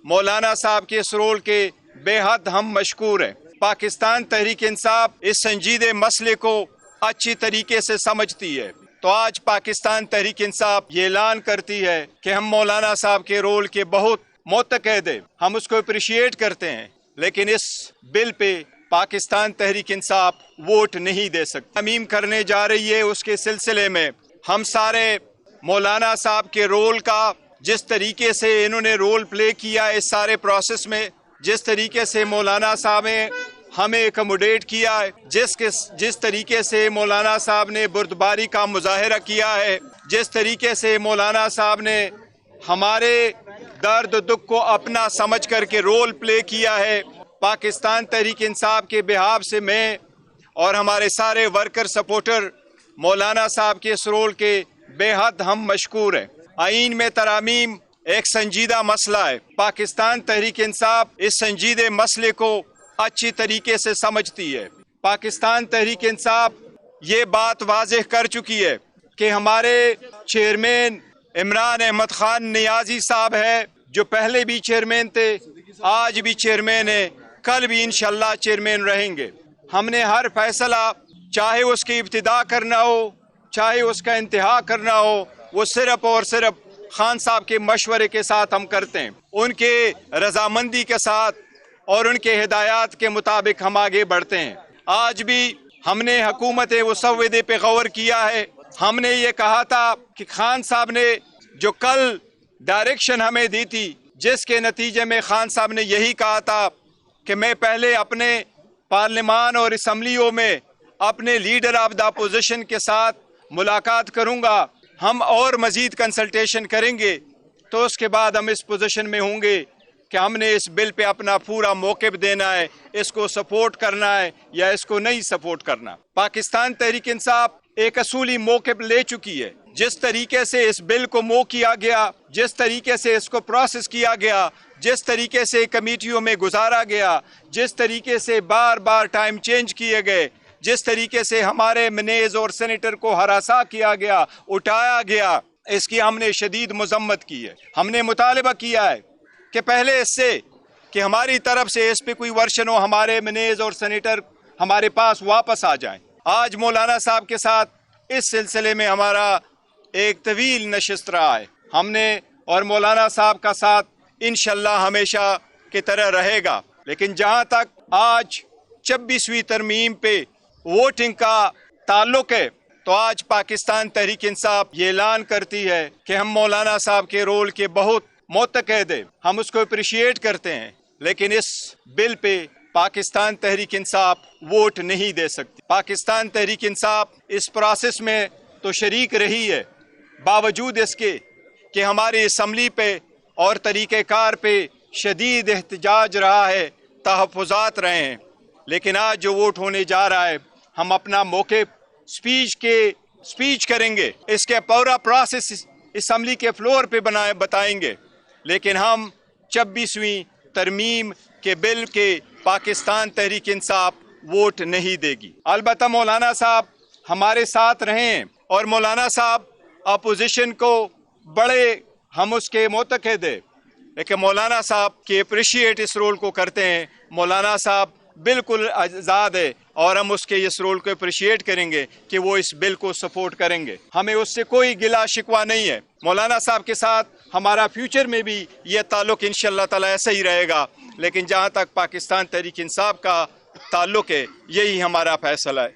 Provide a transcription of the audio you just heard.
مولانا صاحب کے اس رول کے بے حد ہم مشکور ہیں۔ پاکستان تحریک انصاف اس سنجیدہ مسئلے کو اچھی طریقے سے سمجھتی ہے، تو آج پاکستان تحریک انصاف یہ اعلان کرتی ہے کہ ہم مولانا صاحب کے رول کے بہت متقاعد ہیں، ہم اس کو اپریشیٹ کرتے ہیں، لیکن اس بل پہ پاکستان تحریک انصاف ووٹ نہیں دے سکتے۔ ترمیم کرنے جا رہی ہے، اس کے سلسلے میں ہم سارے مولانا صاحب کے رول کا، جس طریقے سے انہوں نے رول پلے کیا اس سارے پروسیس میں، جس طریقے سے مولانا صاحب نے ہمیں اکموڈیٹ کیا ہے، جس طریقے سے مولانا صاحب نے بردباری کا مظاہرہ کیا ہے، جس طریقے سے مولانا صاحب نے ہمارے درد دکھ کو اپنا سمجھ کر کے رول پلے کیا ہے، پاکستان تحریک انصاف کے بہاف سے میں اور ہمارے سارے ورکر سپورٹر مولانا صاحب کے اس رول کے بے حد ہم مشکور ہیں۔ آئین میں ترامیم ایک سنجیدہ مسئلہ ہے، پاکستان تحریک انصاف اس سنجیدہ مسئلے کو اچھی طریقے سے سمجھتی ہے۔ پاکستان تحریک انصاف یہ بات واضح کر چکی ہے کہ ہمارے چیئرمین عمران احمد خان نیازی صاحب ہے، جو پہلے بھی چیئرمین تھے، آج بھی چیئرمین ہیں، کل بھی انشاءاللہ چیئرمین رہیں گے۔ ہم نے ہر فیصلہ، چاہے اس کی ابتدا کرنا ہو، چاہے اس کا انتہا کرنا ہو، وہ صرف اور صرف خان صاحب کے مشورے کے ساتھ ہم کرتے ہیں، ان کے رضامندی کے ساتھ اور ان کے ہدایات کے مطابق ہم آگے بڑھتے ہیں۔ آج بھی ہم نے حکومت مسودے پہ غور کیا ہے، ہم نے یہ کہا تھا کہ خان صاحب نے جو کل ڈائریکشن ہمیں دی تھی، جس کے نتیجے میں خان صاحب نے یہی کہا تھا کہ میں پہلے اپنے پارلیمان اور اسمبلیوں میں اپنے لیڈر آف دا اپوزیشن کے ساتھ ملاقات کروں گا، ہم اور مزید کنسلٹیشن کریں گے، تو اس کے بعد ہم اس پوزیشن میں ہوں گے کہ ہم نے اس بل پہ اپنا پورا موقف دینا ہے، اس کو سپورٹ کرنا ہے یا اس کو نہیں سپورٹ کرنا۔ پاکستان تحریک انصاف ایک اصولی موقف لے چکی ہے۔ جس طریقے سے اس بل کو موو کیا گیا، جس طریقے سے اس کو پروسیس کیا گیا، جس طریقے سے کمیٹیوں میں گزارا گیا، جس طریقے سے بار بار ٹائم چینج کیے گئے، جس طریقے سے ہمارے منیز اور سینیٹر کو ہراساں کیا گیا، اٹھایا گیا، اس کی ہم نے شدید مذمت کی ہے۔ ہم نے مطالبہ کیا ہے کہ پہلے اس سے کہ ہماری طرف سے اس پہ کوئی ورشن ہو، ہمارے منیز اور سینیٹر ہمارے پاس واپس آ جائیں۔ آج مولانا صاحب کے ساتھ اس سلسلے میں ہمارا ایک طویل نشست رہا ہے، ہم نے اور مولانا صاحب کا ساتھ انشاءاللہ ہمیشہ کی طرح رہے گا، لیکن جہاں تک آج 26ویں ترمیم پہ ووٹنگ کا تعلق ہے، تو آج پاکستان تحریک انصاف یہ اعلان کرتی ہے کہ ہم مولانا صاحب کے رول کے بہت متقاعد ہیں، ہم اس کو اپریشیٹ کرتے ہیں، لیکن اس بل پہ پاکستان تحریک انصاف ووٹ نہیں دے سکتی۔ پاکستان تحریک انصاف اس پروسیس میں تو شریک رہی ہے، باوجود اس کے کہ ہماری اسمبلی پہ اور طریقہ کار پہ شدید احتجاج رہا ہے، تحفظات رہے ہیں، لیکن آج جو ووٹ ہونے جا رہا ہے، ہم اپنا موقف سپیچ کریں گے، اس کے پورا پروسیس اسمبلی کے فلور پہ بتائیں گے، لیکن ہم 26ویں ترمیم کے بل کے پاکستان تحریک انصاف ووٹ نہیں دے گی۔ البتہ مولانا صاحب ہمارے ساتھ رہے ہیں اور مولانا صاحب اپوزیشن کو بڑے ہم اس کے متقاعد ہیں، لیکن مولانا صاحب کے اپریشیٹ اس رول کو کرتے ہیں۔ مولانا صاحب بالکل آزاد ہے اور ہم اس کے اس رول کو اپریشیٹ کریں گے کہ وہ اس بل کو سپورٹ کریں گے، ہمیں اس سے کوئی گلہ شکوہ نہیں ہے۔ مولانا صاحب کے ساتھ ہمارا فیوچر میں بھی یہ تعلق انشاءاللہ تعالی ایسا ہی رہے گا، لیکن جہاں تک پاکستان تحریک انصاف کا تعلق ہے، یہی ہمارا فیصلہ ہے۔